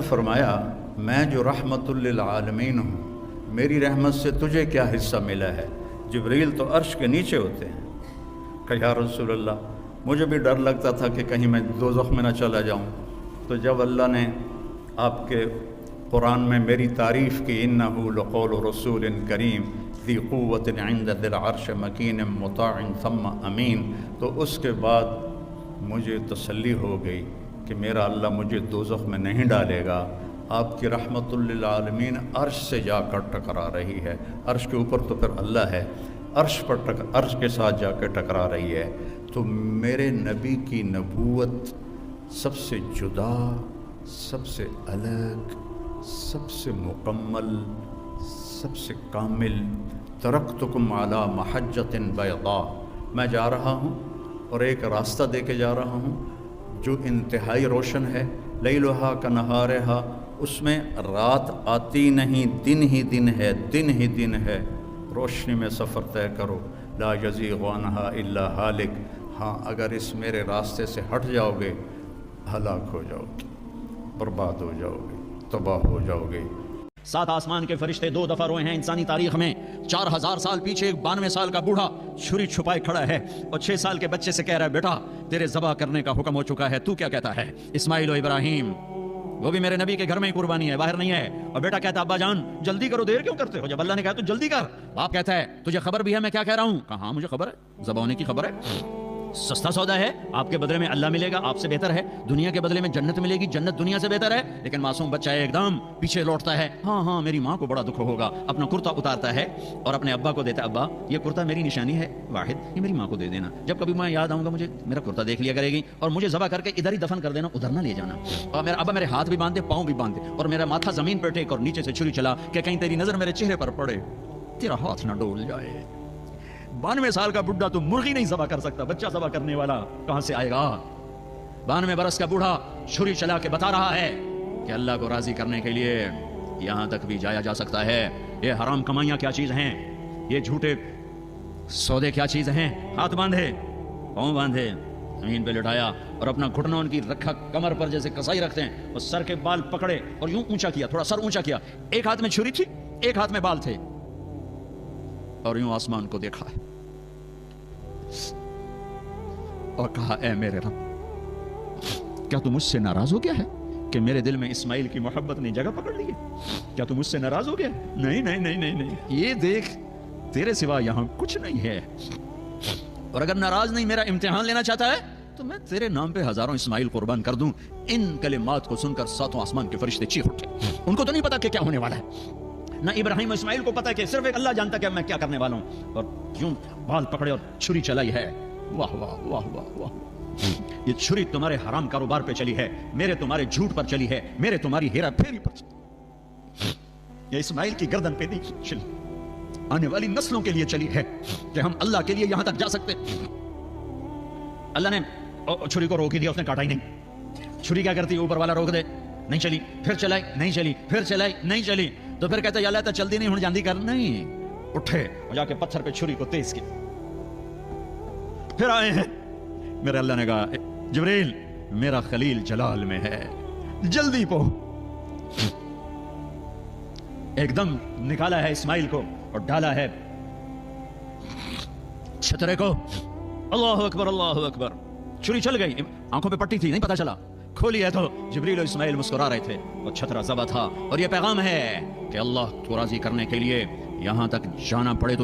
فرمایا میں جو رحمت للعالمین ہوں، میری رحمت سے تجھے کیا حصہ ملا ہے؟ جبریل تو عرش کے نیچے ہوتے ہیں۔ کہ یا رسول اللہ مجھے بھی ڈر لگتا تھا کہ کہیں میں دوزخ میں نہ چلا جاؤں۔ تو جب اللہ نے آپ کے قرآن میں میری تعریف کی، انہ لقول رسول کریم ذی قوت عند ذی العرش مکین مطاع ثم امین، تو اس کے بعد مجھے تسلی ہو گئی کہ میرا اللہ مجھے دوزخ میں نہیں ڈالے گا۔ آپ کی رحمت للعالمین عرش سے جا کر ٹکرا رہی ہے، عرش کے اوپر تو پھر اللہ ہے، عرش کے ساتھ جا کے ٹکرا رہی ہے۔ تو میرے نبی کی نبوت سب سے جدا، سب سے الگ، سب سے مکمل، سب سے کامل۔ ترکتکم علی محجۃ بیضاء، میں جا رہا ہوں اور ایک راستہ دے کے جا رہا ہوں جو انتہائی روشن ہے، لیلھا کنہارھا، اس میں رات آتی نہیں، دن ہی دن ہے، دن ہی دن ہے۔ روشنی میں سفر طے کرو، لا یزیغ عنہا الا ہالک۔ ہاں اگر اس میرے راستے سے ہٹ جاؤ گے ہلاک ہو جاؤ گے، برباد ہو جاؤ گے، تباہ ہو جاؤ گے۔ 7 آسمان کے فرشتے 2 دفعہ روئے ہیں انسانی تاریخ میں۔ 4000 سال پیچھے ایک 92 سال کا بوڑھا چھری چھپائے کھڑا ہے اور 6 سال کے بچے سے کہہ رہا ہے بیٹا تیرے ذبح کرنے کا حکم ہو چکا ہے، تو کیا کہتا ہے؟ اسماعیل و ابراہیم، وہ بھی میرے نبی کے گھر میں ہی قربانی ہے، باہر نہیں ہے۔ اور بیٹا کہتا ہے ابا جان جلدی کرو، دیر کیوں کرتے ہو؟ جب اللہ نے کہا تو جلدی کر۔ باپ کہتا ہے تجھے خبر بھی ہے میں کیا کہہ رہا ہوں؟ کہا ہاں مجھے خبر ہے، ذبح ہونے کی خبر ہے۔ سستا سودا ہے، آپ کے بدلے میں اللہ ملے گا، آپ سے بہتر ہے۔ دنیا کے بدلے میں جنت ملے گی، جنت دنیا سے بہتر ہے۔ لیکن معصوم بچہ ایک دم پیچھے لوٹتا ہے، ہاں ہاں میری ماں کو بڑا دکھ ہوگا۔ اپنا کرتا اتارتا ہے اور اپنے ابا کو دیتا ہے، ابا یہ کرتا میری نشانی ہے واحد، یہ میری ماں کو دے دینا، جب کبھی میں یاد آؤں گا مجھے میرا کرتا دیکھ لیا کرے گی، اور مجھے ذبح کر کے ادھر ہی دفن کر دینا، ادھر نہ لے جانا۔ اور میرا ابا میرے ہاتھ بھی باندھ دے، پاؤں بھی باندھ دے، اور میرا ماتھا زمین پہ ٹیک اور نیچے سے چھری چلا کہ کہیں تیری نظر میرے چہرے پر پڑے، تیرا ہاتھ نہ ڈول جائے۔ 92 سال کا بڈھا تو مرغی نہیں ذبح کر سکتا، بچہ ذبح کرنے والا کہاں سے آئے گا؟ 92 برس کا بوڑھا چھری چلا کے بتا رہا ہے کہ اللہ کو راضی کرنے کے لیے یہاں تک بھی جایا جا سکتا ہے۔ یہ حرام کمائیاں کیا چیز ہیں، یہ جھوٹے سودے کیا چیز ہیں۔ ہاتھ باندھے، پاؤں باندھے، زمین پہ لٹایا اور اپنا گھٹنا ان کی رکھا کمر پر جیسے کسائی رکھتے ہیں، اور سر کے بال پکڑے اور یوں اونچا کیا، تھوڑا سر اونچا کیا، ایک ہاتھ میں چھری تھی ایک ہاتھ میں بال تھے، اور یوں آسمان کو دیکھا اور کہا اے میرے رب، کیا تو مجھ سے ناراض ہو گیا ہے کہ میرے دل میں اسماعیل کی محبت نے جگہ پکڑ لی ہے؟ کیا تو مجھ سے ناراض ہو گیا؟ نہیں نہیں نہیں نہیں نہیں، یہ دیکھ تیرے سوا یہاں کچھ نہیں ہے، اور اگر ناراض نہیں میرا امتحان لینا چاہتا ہے تو میں تیرے نام پہ ہزاروں اسماعیل قربان کر دوں۔ ان کلمات کو سن کر 7 آسمان کے فرشتے چیخ اٹھے۔ ان کو تو نہیں پتا کہ کیا ہونے والا ہے، نہ ابراہیم و اسماعیل کو پتا کہ صرف ایک اللہ جانتا کہ میں کیا کرنے والا ہوں، اور کیوں بال پکڑے اور چھری چلائی ہے۔ واہ واہ واہ واہ واہ، یہ چھری تمہارے حرام کاروبار پہ چلی ہے، میرے تمہارے جھوٹ پر چلی ہے، میرے تمہاری ہیرا پھیری پر چلی، یہ اسماعیل کی گردن پہ نہیں چلی، آنے والی نسلوں کے لیے چلی ہے کہ ہم اللہ کے لیے یہاں تک جا سکتے۔ اللہ نے چھری کو روک ہی دیا، اس نے کاٹا ہی نہیں۔ چھری کیا کرتی ہے، اوپر والا روک دے، نہیں چلی، پھر چلائی نہیں چلی، پھر چلائی نہیں چلی، تو پھر کہتا ہے یا اللہ تو چلتی نہیں ہوں جاندی کر، نہیں، اٹھے اور جا کے پتھر پہ چھری کو تیز کیا، پھر آئے ہیں۔ میرے اللہ نے کہا جبریل میرا خلیل جلال میں ہے، جلدی پو۔ ایک دم نکالا ہے اسماعیل کو اور ڈالا ہے چھترے کو۔ اللہ اکبر اللہ اکبر، چھری چل گئی، آنکھوں پہ پٹی تھی نہیں پتا چلا، کھولی ہے تو جبریل و اسماعیل مسکرا رہے تھے اور چھترا ذبح تھا۔ اور یہ پیغام ہے کہ اللہ کو راضی کرنے کے لیے یہاں تک جانا پڑے تو